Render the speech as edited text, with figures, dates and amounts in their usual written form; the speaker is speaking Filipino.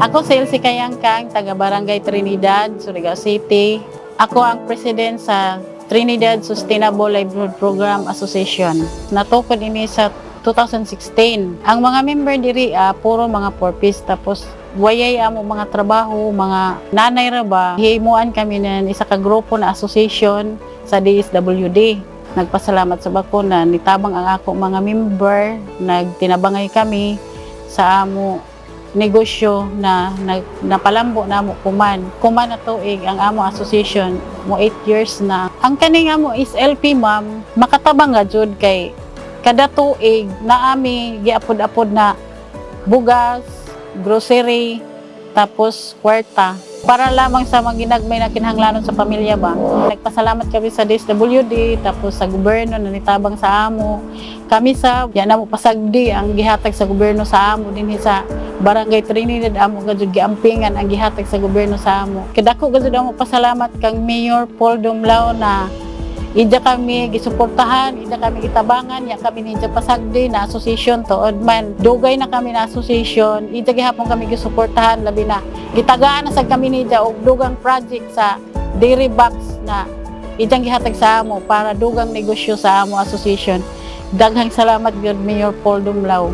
Ako si Elsie Kayangkang, taga Barangay Trinidad, Surigao City. Ako ang president sa Trinidad Sustainable Livelihood Program Association. Natukod ini sa 2016. Ang mga member diri puro mga purpose, tapos wayay amo mga trabaho, mga nanay ra ba, himuan kami ng isa ka grupo na association sa DSWD. Nagpasalamat sa bakuna, nitabang ang ako mga member, nagtinabangay kami sa amo negosyo na napalambo na mo kuman na tuig ang amo association mo 8 years na. Ang kaning amo is LP ma'am, makatabang nga jud kay kada tuig na ami giapod-apod na bugas, grocery, tapos kwarta para lamang sa mga ginagmay na kinahanglanon sa pamilya ba. Nagpasalamat kami sa DSWD, tapos sa gobyerno na nitabang sa amo. Kami sa yan na mo pasagdi ang gihatag sa gobyerno sa amo dinhi sa Barangay Trinidad, amo gajud giampingan ang gihatag sa gobyerno sa amo. Kadako gajud amo pasalamat kang Mayor Paul Dumlao na ida kami gisuportahan, ida kami gitabangan, ya kami nidya pasagdi na association to man. Dugay na kami na association, ida gihapon kami gisuportahan labi na gitagaan na sa kami nidya og dugang project sa dairy box na idang gihatag sa amo para dugang negosyo sa amo association. Daghang salamat gyud Mayor Paul Dumlao.